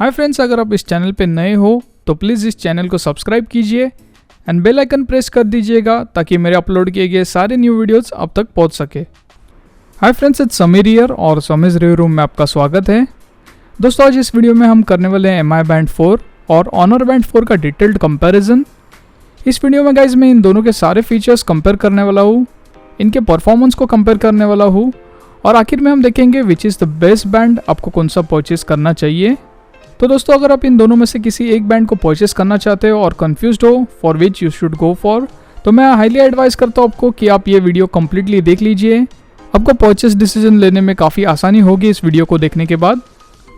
Hi friends, अगर आप इस चैनल पे नए हो तो प्लीज़ इस चैनल को सब्सक्राइब कीजिए एंड बेल आइकन प्रेस कर दीजिएगा ताकि मेरे अपलोड किए गए सारे न्यू वीडियोस आप तक पहुंच सके। Hi friends, it's Sameer here और समीज रिव्यू रूम में आपका स्वागत है। दोस्तों, आज इस वीडियो में हम करने वाले हैं MI Band 4 और Honor Band 4 का डिटेल्ड कंपैरिजन। इस वीडियो में गाइज मैं इन दोनों के सारे फीचर्स कंपेयर करने वाला हूँ, इनके परफॉर्मेंस को कंपेयर करने वाला हूँ और आखिर में हम देखेंगे which is the best band, आपको कौन सा परचेस करना चाहिए। तो दोस्तों, अगर आप इन दोनों में से किसी एक बैंड को परचेस करना चाहते हो और कंफ्यूज्ड हो for which you should go for, तो मैं हाईली एडवाइस करता हूँ आपको कि आप ये वीडियो कंप्लीटली देख लीजिए। आपको परचेस डिसीजन लेने में काफ़ी आसानी होगी इस वीडियो को देखने के बाद।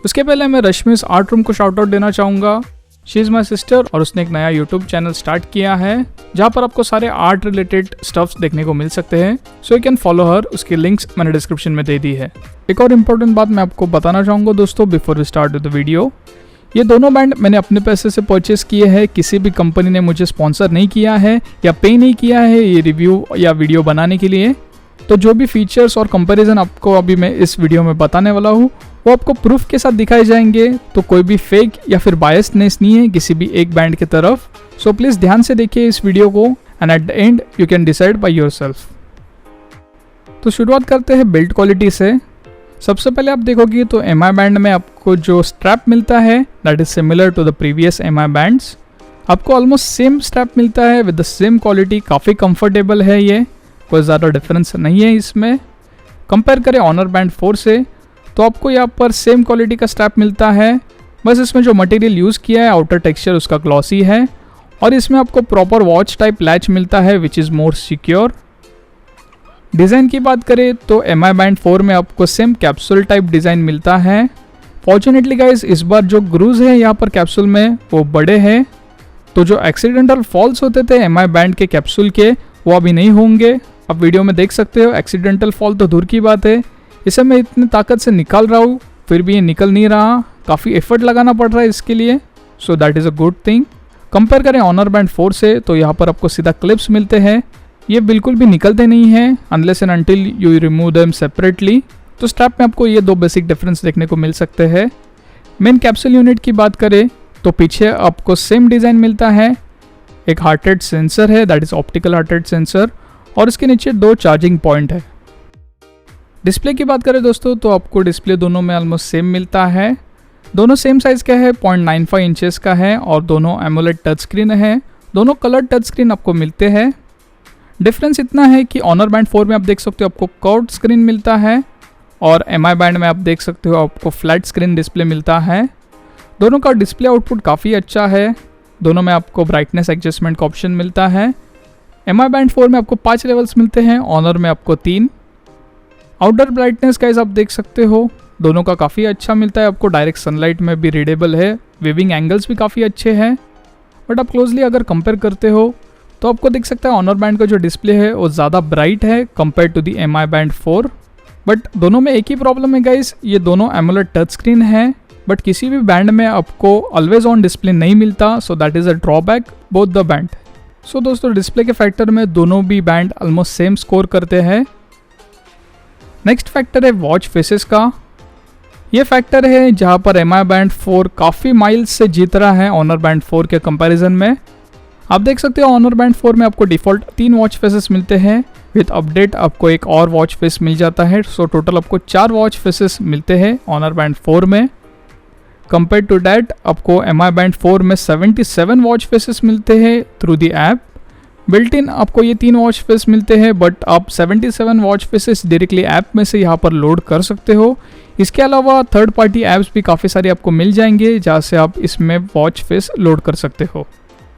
उसके पहले मैं रश्मिस आर्ट रूम को शाउट आउट देना चाहूँगा। शी इज़ माई सिस्टर और उसने एक नया यूट्यूब चैनल स्टार्ट किया है जहाँ पर आपको सारे आर्ट रिलेटेड स्टफ्स देखने को मिल सकते हैं। So you can follow her, उसकी लिंक्स मैंने डिस्क्रिप्शन में दे दी है। एक और इम्पोर्टेंट बात मैं आपको बताना चाहूँगा दोस्तों before we start with the video, ये दोनों बैंड मैंने अपने पैसे से परचेस किए हैं। किसी भी कंपनी ने मुझे स्पॉन्सर नहीं किया है या पे नहीं किया है ये रिव्यू या वीडियो बनाने के लिए। तो जो भी फीचर्स और कंपैरिजन आपको अभी मैं इस वीडियो में बताने वाला हूँ वो आपको प्रूफ के साथ दिखाए जाएंगे। तो कोई भी फेक या फिर बायसनेस नहीं है किसी भी एक बैंड की तरफ। सो प्लीज़ ध्यान से देखिए इस वीडियो को and at the end you can decide by yourself. तो शुरुआत करते हैं बिल्ड क्वालिटी से। सबसे पहले आप देखोगे तो MI बैंड में आपको जो स्ट्रैप मिलता है that is similar to the previous MI bands. आपको ऑलमोस्ट सेम स्ट्रैप मिलता है विद द सेम क्वालिटी, काफ़ी कंफर्टेबल है, ये कोई ज़्यादा डिफरेंस नहीं है इसमें। कंपेयर करें Honor Band 4 से तो आपको यहाँ पर सेम क्वालिटी का स्ट्रैप मिलता है, बस इसमें जो मटेरियल यूज़ किया है आउटर टेक्सचर उसका ग्लॉसी है और इसमें आपको प्रॉपर वॉच टाइप लैच मिलता है which is more secure. Design की बात करें तो MI Band 4 में आपको सेम कैप्सूल टाइप डिज़ाइन मिलता है। फॉर्चुनेटली गाइज इस बार जो ग्रूज है यहाँ पर कैप्सूल में वो बड़े हैं, तो जो एक्सीडेंटल फॉल्स होते थे MI Band के कैप्सूल के वो अभी नहीं होंगे। आप वीडियो में देख सकते हो एक्सीडेंटल फॉल तो दूर की बात है, इसे मैं इतनी ताकत से निकाल रहा हूँ फिर भी ये निकल नहीं रहा, काफ़ी एफर्ट लगाना पड़ रहा है इसके लिए। सो that is a good thing. Compare करें Honor Band 4 से तो यहाँ पर आपको सीधा क्लिप्स मिलते हैं, ये बिल्कुल भी निकलते नहीं हैं unless and until you remove them separately. तो स्ट्रैप में आपको ये दो बेसिक डिफरेंस देखने को मिल सकते हैं। मेन कैप्सूल यूनिट की बात करें तो पीछे आपको सेम डिज़ाइन मिलता है, एक हार्ट रेट सेंसर है that is optical heart rate sensor और इसके नीचे दो चार्जिंग पॉइंट है। डिस्प्ले की बात करें दोस्तों तो आपको डिस्प्ले दोनों में ऑलमोस्ट सेम मिलता है, दोनों सेम साइज़ का है, 0.95 इंचेस का है और दोनों एमोलेड टच स्क्रीन है, दोनों कलर टच स्क्रीन आपको मिलते हैं। डिफरेंस इतना है कि Honor Band 4 में आप देख सकते हो आपको कर्व्ड स्क्रीन मिलता है और MI Band में आप देख सकते हो आपको फ्लैट स्क्रीन डिस्प्ले मिलता है। दोनों का डिस्प्ले आउटपुट काफ़ी अच्छा है, दोनों में आपको ब्राइटनेस एडजस्टमेंट का ऑप्शन मिलता है। MI Band 4 में आपको 5 लेवल्स मिलते हैं, Honor में आपको 3। आउटडोर ब्राइटनेस गाइस आप देख सकते हो दोनों का काफ़ी अच्छा मिलता है, आपको डायरेक्ट सनलाइट में भी रीडेबल है, वेविंग एंगल्स भी काफ़ी अच्छे हैं। बट आप क्लोजली अगर कंपेयर करते हो तो आपको देख सकता है Honor Band का जो डिस्प्ले है वो ज़्यादा ब्राइट है compare to the MI Band 4। But दोनों में एक ही प्रॉब्लम है गाइस, ये दोनों एमोलेड टच स्क्रीन है बट किसी भी बैंड में आपको ऑलवेज ऑन डिस्प्ले नहीं मिलता। So that is a drawback both the band. So दोस्तों, डिस्प्ले के फैक्टर में दोनों भी बैंड ऑलमोस्ट सेम स्कोर करते हैं। नेक्स्ट फैक्टर है वॉच फेसेस का। ये फैक्टर है जहाँ पर MI Band 4 काफ़ी माइल्स से जीत रहा है Honor Band 4 के कंपैरिजन में। आप देख सकते हो Honor Band 4 में आपको डिफ़ॉल्ट 3 वॉच फेसेस मिलते हैं, विद अपडेट आपको एक और वॉच फेस मिल जाता है। सो टोटल आपको 4 वॉच फेसेस मिलते हैं Honor Band 4 में। कंपेयर टू डैट आपको MI Band 4 में 77 वॉच फेसेस मिलते हैं through the app. Built in आपको ये 3 वॉच फेस मिलते हैं बट आप 77 वॉच फेसेस डायरेक्टली ऐप में से यहाँ पर लोड कर सकते हो। इसके अलावा थर्ड पार्टी ऐप्स भी काफ़ी सारी आपको मिल जाएंगे जहाँ से आप इसमें वॉच फेस लोड कर सकते हो।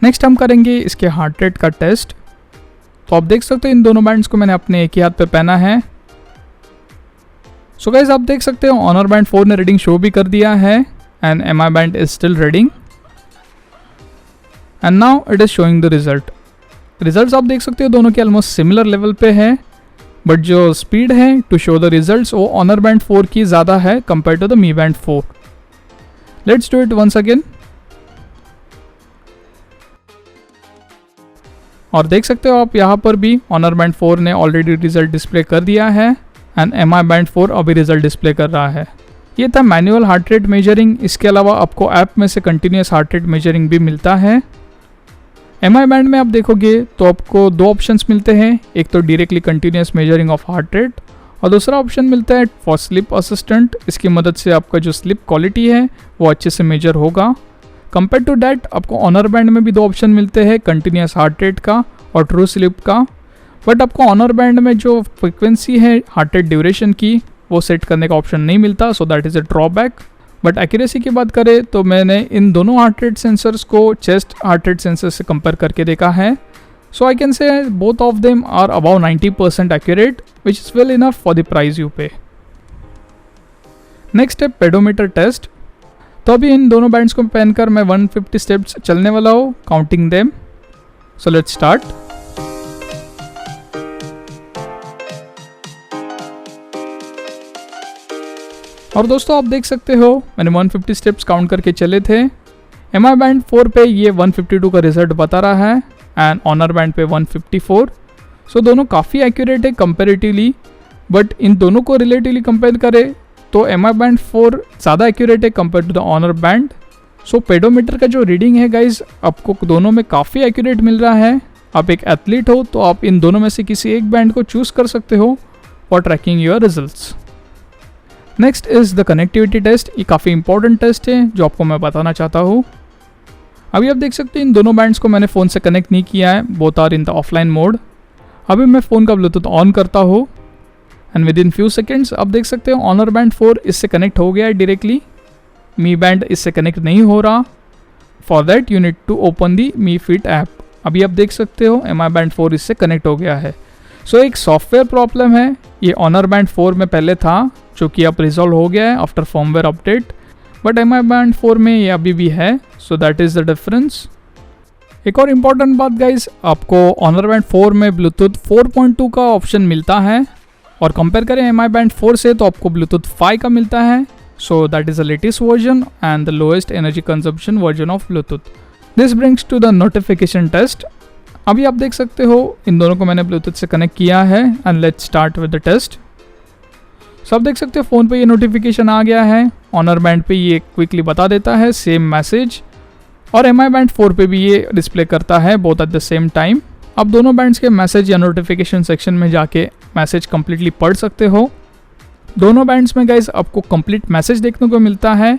नेक्स्ट हम करेंगे इसके हार्ट रेट का टेस्ट। तो आप देख सकते हो इन दोनों बैंड्स को मैंने अपने एक ही हाथ पे पहना है। सो गाइस आप देख सकते हो Honor Band 4 ने रीडिंग शो भी कर दिया है and MI Band is still reading and now it is showing the results आप देख सकते हो दोनों के ऑलमोस्ट सिमिलर लेवल पे है बट जो स्पीड है टू शो द रिजल्ट्स वो Honor Band 4 की ज़्यादा है compare to the Mi Band 4। Let's do it once again और देख सकते हो आप यहाँ पर भी Honor Band 4 ने ऑलरेडी रिजल्ट डिस्प्ले कर दिया है एंड MI Band 4 अभी रिजल्ट डिस्प्ले कर रहा है। ये था मैनुअल हार्ट रेट मेजरिंग। इसके अलावा आपको ऐप में से कंटिन्यूस हार्ट रेट मेजरिंग भी मिलता है। MI बैंड में आप देखोगे तो आपको दो ऑप्शंस मिलते हैं, एक तो directly continuous measuring of heart rate और दूसरा ऑप्शन मिलता है फॉर स्लीप असिस्टेंट। इसकी मदद से आपका जो स्लीप क्वालिटी है वो अच्छे से मेजर होगा। कंपेयर टू डैट आपको ऑनर बैंड में भी दो ऑप्शन मिलते हैं, कंटिन्यूस हार्ट रेट का और ट्रू स्लीप का। बट आपको ऑनर बैंड में जो फ्रिक्वेंसी है हार्ट रेट ड्यूरेशन की वो सेट करने का ऑप्शन नहीं मिलता, so that is a drawback. But accuracy की बात करें तो मैंने इन दोनों हार्ट रेट सेंसर्स को चेस्ट हार्ट रेट सेंसर से कंपेयर करके देखा है। So I can say both of them are above 90% accurate, which is well enough for the price you pay. Next है पेडोमीटर टेस्ट। तो अभी इन दोनों बैंड्स को पहनकर मैं 150 स्टेप्स चलने वाला हूँ, counting them. So let's start. और दोस्तों आप देख सकते हो मैंने 150 स्टेप्स काउंट करके चले थे। MI बैंड 4 पे ये 152 का रिजल्ट बता रहा है एंड ऑनर बैंड पे 154। सो दोनों काफ़ी एक्यूरेट है कंपेरेटिवली, बट इन दोनों को रिलेटिवली कंपेयर करें तो MI बैंड 4 ज़्यादा एक्यूरेट है compare to the Honor band. So pedometer का जो रीडिंग है गाइज आपको दोनों में काफ़ी एक्यूरेट मिल रहा है। आप एक एथलीट हो तो आप इन दोनों में से किसी एक बैंड को चूज़ कर सकते हो for tracking your results. Next is the connectivity test. ये काफ़ी इंपॉर्टेंट टेस्ट है जो आपको मैं बताना चाहता हूँ। अभी आप देख सकते हैं इन दोनों बैंड्स को मैंने फ़ोन से कनेक्ट नहीं किया है, both are in the offline mode. अभी मैं फ़ोन का ब्लूटूथ ऑन करता हूँ and within few seconds आप देख सकते हो ऑनर बैंड 4 इससे कनेक्ट हो गया है डायरेक्टली। मी बैंड इससे कनेक्ट नहीं हो रहा। For that you need to open the Mi Fit app. अभी आप देख सकते हो MI बैंड 4 इससे कनेक्ट हो गया है। सो एक सॉफ्टवेयर प्रॉब्लम है, ये ऑनर बैंड 4 में पहले था जो कि अब रिजॉल्व हो गया है after firmware update, but MI band 4 में ये अभी भी है। So that is the difference. एक और इम्पॉर्टेंट बात गाइज, आपको ऑनर बैंड 4 में ब्लूटूथ 4.2 का ऑप्शन मिलता है और कंपेयर करें MI बैंड 4 से तो आपको ब्लूटूथ 5 का मिलता है। So that is the latest version and the lowest energy consumption version of Bluetooth. This brings to the notification test. अभी आप देख सकते हो इन दोनों को मैंने ब्लूटूथ से कनेक्ट किया है and let's start with the test. So आप देख सकते हो फ़ोन पे ये नोटिफिकेशन आ गया है, ऑनर बैंड पे ये क्विकली बता देता है सेम मैसेज और MI बैंड 4 पे भी ये डिस्प्ले करता है both at the same time. आप दोनों बैंड्स के मैसेज या नोटिफिकेशन सेक्शन में जाके मैसेज कम्प्लीटली पढ़ सकते हो। दोनों बैंड्स में गाइज आपको कंप्लीट मैसेज देखने को मिलता है,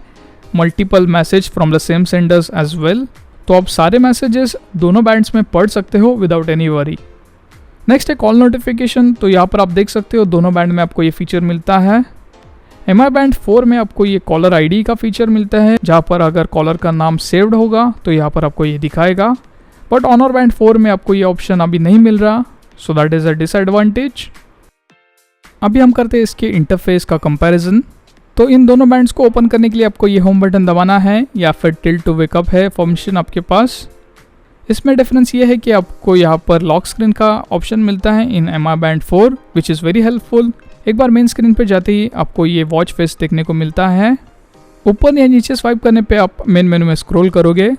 multiple message from the same senders as well. तो आप सारे मैसेजेस दोनों बैंड्स में पढ़ सकते हो विदाउट एनी वरी। नेक्स्ट है कॉल नोटिफिकेशन। तो यहाँ पर आप देख सकते हो दोनों बैंड में आपको ये फीचर मिलता है। MI बैंड 4 में आपको ये कॉलर ID का फीचर मिलता है, जहाँ पर अगर कॉलर का नाम सेव्ड होगा तो यहाँ पर आपको ये दिखाएगा, बट ऑनर बैंड 4 में आपको ये ऑप्शन अभी नहीं मिल रहा। सो दैट इज़ अ डिसएडवांटेज। अभी हम करते हैं इसके इंटरफेस का कंपैरिजन। तो इन दोनों बैंड्स को ओपन करने के लिए आपको ये होम बटन दबाना है या फिर टिल्ट टू वेकअप है फंक्शन आपके पास। इसमें डिफरेंस ये है कि आपको यहाँ पर लॉक स्क्रीन का ऑप्शन मिलता है इन MI band 4 which is very helpful. एक बार मेन स्क्रीन पे जाते ही आपको ये वॉच फेस देखने को मिलता है। ऊपर या नीचे स्वाइप करने पे आप मेन मेनू में स्क्रॉल करोगे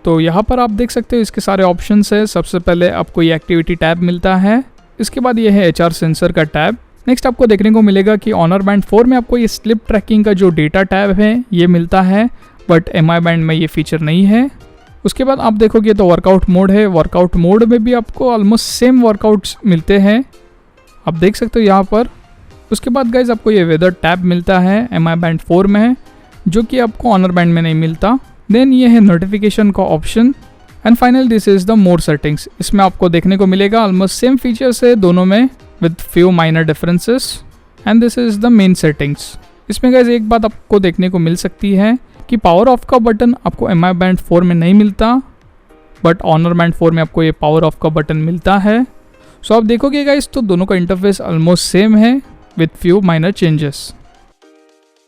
तो यहाँ पर आप देख सकते हो इसके सारे ऑप्शंस है। सबसे पहले आपको ये एक्टिविटी टैब मिलता है, इसके बाद ये है HR सेंसर का टैब। नेक्स्ट आपको देखने को मिलेगा कि ऑनर बैंड 4 में आपको ये स्लिप ट्रैकिंग का जो डेटा टैब है ये मिलता है, बट MI बैंड में ये फीचर नहीं है। उसके बाद आप देखोगे तो वर्कआउट मोड है। वर्कआउट मोड में भी आपको ऑलमोस्ट सेम वर्कआउट्स मिलते हैं, आप देख सकते हो यहाँ पर। उसके बाद गाइज आपको ये वेदर टैब मिलता है, MI बैंड 4 में है, जो कि आपको ऑनर बैंड में नहीं मिलता। देन ये है नोटिफिकेशन का option and final this is the more settings. इसमें आपको देखने को मिलेगा ऑलमोस्ट सेम फीचर्स है दोनों में with few minor differences and this is the main settings. इसमें गाइज एक बात आपको देखने को मिल सकती है कि पावर ऑफ का बटन आपको MI बैंड 4 में नहीं मिलता, बट ऑनर बैंड 4 में आपको ये पावर ऑफ का बटन मिलता है। सो आप देखोगे गाइज तो दोनों का इंटरफेस ऑलमोस्ट सेम है with few minor changes.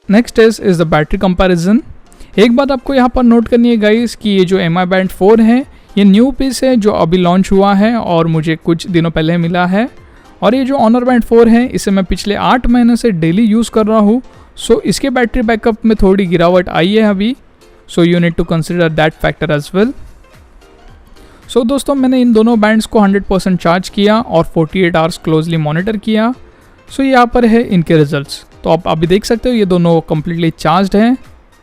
Next is the battery comparison. एक बात आपको यहाँ पर नोट करनी है गाइज कि ये जो MI बैंड 4 है ये न्यू पीस है जो अभी लॉन्च हुआ है और मुझे कुछ दिनों पहले मिला है, और ये जो ऑनर बैंड 4 है इसे मैं पिछले 8 महीने से डेली यूज़ कर रहा हूँ। सो इसके बैटरी बैकअप में थोड़ी गिरावट आई है अभी, so you need to consider that factor as well. So दोस्तों मैंने इन दोनों बैंड्स को 100% चार्ज किया और 48 आवर्स क्लोजली मॉनिटर किया। सो यहाँ पर है इनके रिजल्ट्स। तो आप अभी देख सकते हो ये दोनों कम्प्लीटली चार्ज्ड हैं।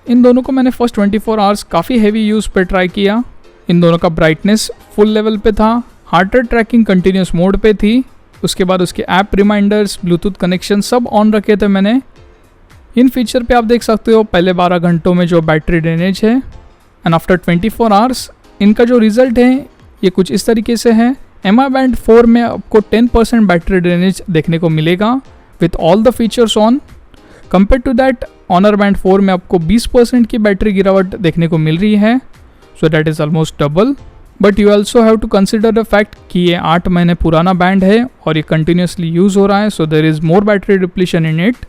इन दोनों को मैंने फर्स्ट 24 आवर्स काफ़ी हैवी यूज़ पे ट्राई किया। इन दोनों का ब्राइटनेस फुल लेवल पे था, heart rate tracking continuous mode पे थी, उसके बाद उसके ऐप रिमाइंडर्स, ब्लूटूथ कनेक्शन सब ऑन रखे थे मैंने। इन फीचर पे आप देख सकते हो पहले 12 घंटों में जो बैटरी ड्रेनेज है एंड आफ्टर 24 आवर्स इनका जो रिजल्ट है ये कुछ इस तरीके से है। Mi Band 4 में आपको 10% बैटरी ड्रेनेज देखने को मिलेगा with all the features on. Compare to that Honor Band 4 में आपको 20% की बैटरी गिरावट देखने को मिल रही है, so that is almost double. But you also have to consider the fact कि ये 8 महीने पुराना बैंड है और ये कंटिन्यूसली यूज़ हो रहा है, so there is more battery depletion in it.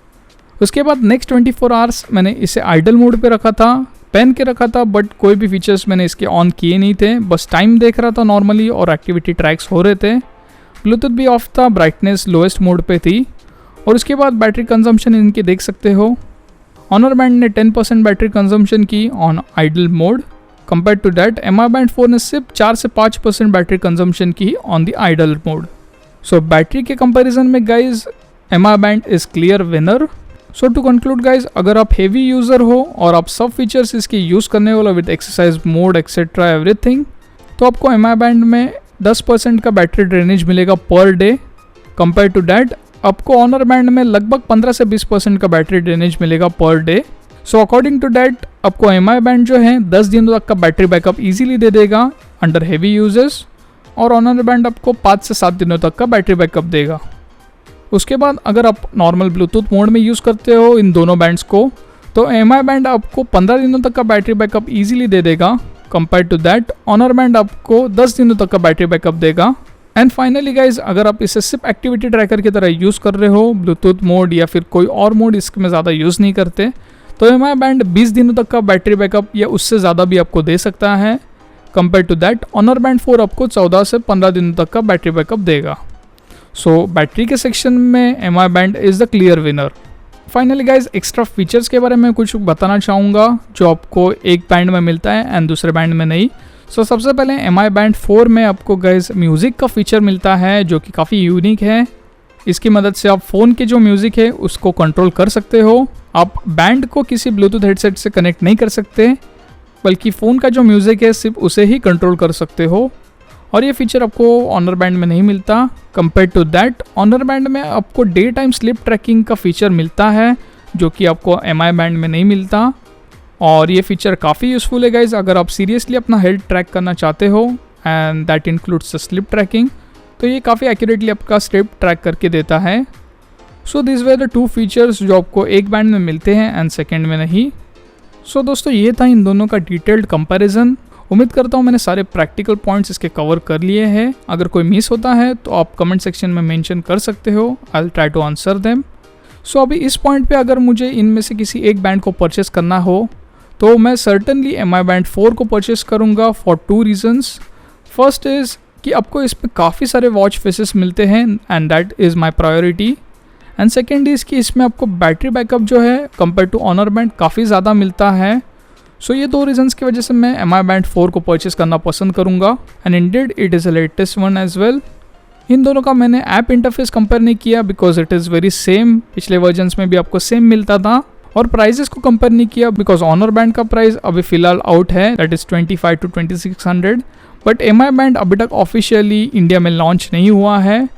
उसके बाद नेक्स्ट 24 आवर्स मैंने इसे आइडल मोड पे रखा था, पहन के रखा था, बट कोई भी फीचर्स मैंने इसके ऑन किए नहीं थे, बस टाइम देख रहा था नॉर्मली और एक्टिविटी ट्रैक्स हो रहे थे। ब्लूटूथ भी ऑफ था, ब्राइटनेस लोएस्ट मोड पे थी। और उसके बाद बैटरी कंजम्पशन इनके देख सकते हो, Honor Band ने 10% बैटरी कंजम्पशन की on idle mode, compare to that Mi Band 4 ने सिर्फ 4 से 5% बैटरी कंजम्पशन की on the idle mode. So battery के कंपैरिजन में guys Mi Band is clear winner. So to conclude guys, अगर आप हेवी यूज़र हो और आप सब फीचर्स इसके यूज़ करने वाला with exercise mode etcetera everything, तो आपको Mi Band में 10% का बैटरी ड्रेनेज मिलेगा per day. Compare to that आपको Honor Band में लगभग 15 से 20% का बैटरी ड्रेनेज मिलेगा per day. So according to that आपको Mi Band जो है 10 दिनों तक का बैटरी बैकअप इजीली दे देगा अंडर हेवी यूजेस, और Honor Band आपको 5 से 7 दिनों तक का बैटरी बैकअप देगा। उसके बाद अगर आप नॉर्मल ब्लूटूथ मोड में यूज़ करते हो इन दोनों बैंड्स को, तो Mi Band आपको 15 दिनों तक का बैटरी बैकअप इजीली दे देगा। Compare to that Honor Band आपको 10 दिनों तक का बैटरी बैकअप देगा। एंड फाइनली गाइज, अगर आप इसे सिर्फ एक्टिविटी ट्रैकर की तरह यूज़ कर रहे हो, ब्लूटूथ मोड या फिर कोई और मोड इसमें ज़्यादा यूज़ नहीं करते, तो Mi Band 20 दिनों तक का बैटरी बैकअप या उससे ज़्यादा भी आपको दे सकता है। Compare to that Honor Band 4 आपको 14 से 15 दिनों तक का बैटरी बैकअप देगा। सो बैटरी के सेक्शन में Mi Band is the clear winner. Finally guys, extra features के बारे में कुछ बताना चाहूँगा जो आपको एक बैंड में मिलता है एंड दूसरे बैंड में नहीं। सो सबसे पहले Mi Band 4 में आपको गाइज म्यूज़िक का फीचर मिलता है जो कि काफ़ी यूनिक है। इसकी मदद से आप फ़ोन के जो म्यूज़िक है उसको कंट्रोल कर सकते हो। आप बैंड को किसी ब्लूटूथ हेडसेट से कनेक्ट नहीं कर सकते, बल्कि फ़ोन का जो म्यूज़िक है सिर्फ उसे ही कंट्रोल कर सकते हो, और ये फीचर आपको Honor Band में नहीं मिलता। Compare to that Honor Band में आपको डे टाइम स्लिप ट्रैकिंग का फीचर मिलता है जो कि आपको Mi Band में नहीं मिलता, और ये फीचर काफ़ी यूज़फुल है गाइज अगर आप सीरियसली अपना हेल्थ ट्रैक करना चाहते हो and that includes the slip trekking, तो ये काफ़ी एक्यूरेटली आपका स्लिप ट्रैक करके देता है। So this way the 2 features जो आपको एक बैंड में मिलते हैं एंड सेकेंड में नहीं। सो दोस्तों, ये था इन दोनों का डिटेल्ड कंपैरिजन। उम्मीद करता हूँ मैंने सारे प्रैक्टिकल पॉइंट्स इसके कवर कर लिए हैं। अगर कोई मिस होता है तो आप कमेंट सेक्शन में मेंशन कर सकते हो, I will try to answer them. So अभी इस पॉइंट पे अगर मुझे इनमें से किसी एक बैंड को परचेस करना हो तो मैं सर्टनली Mi Band 4 को परचेस करूँगा फॉर 2 रीजंस। फर्स्ट इज़ कि आपको इस पर काफ़ी सारे वॉच फेसेस मिलते हैं and that is my priority. And second is कि इसमें आपको बैटरी बैकअप जो है कंपेयर टू Honor Band काफ़ी ज़्यादा मिलता है। सो ये 2 रीजंस की वजह से मैं Mi Band 4 को परचेस करना पसंद करूँगा, and indeed it is a latest one as well. इन दोनों का मैंने ऐप इंटरफेस कंपेयर नहीं किया because it is very same, पिछले वर्जन्स में भी आपको सेम मिलता था, और प्राइजेस को कंपेयर नहीं किया बिकॉज Honor Band का प्राइस अभी फ़िलहाल आउट है, that is 25 to 2600, but Mi Band अभी तक ऑफिशियली इंडिया में लॉन्च नहीं हुआ है।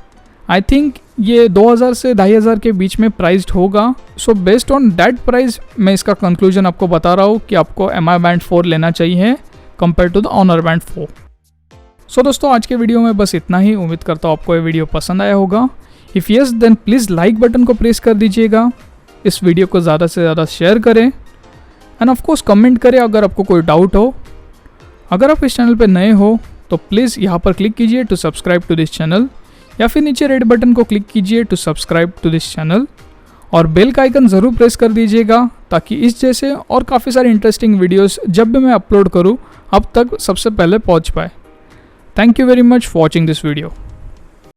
आई थिंक ये 2000 से 2500 के बीच में प्राइस्ड होगा। So based on that price मैं इसका कंक्लूजन आपको बता रहा हूँ कि आपको Mi Band 4 लेना चाहिए compare to the Honor Band 4। So दोस्तों, आज के वीडियो में बस इतना ही। उम्मीद करता हूँ आपको ये वीडियो पसंद आया होगा। If yes then please like button को प्रेस कर दीजिएगा, इस वीडियो को ज़्यादा से ज़्यादा शेयर करें, एंड ऑफ कोर्स कमेंट करें अगर आपको कोई डाउट हो। अगर आप इस चैनल पर नए हो तो प्लीज़ यहाँ पर क्लिक कीजिए to subscribe to this channel, या फिर नीचे रेड बटन को क्लिक कीजिए to subscribe to this channel, और बेल का आइकन ज़रूर प्रेस कर दीजिएगा ताकि इस जैसे और काफ़ी सारे इंटरेस्टिंग वीडियोस जब भी मैं अपलोड करूँ अब तक सबसे पहले पहुँच पाए। Thank you very much for watching this video.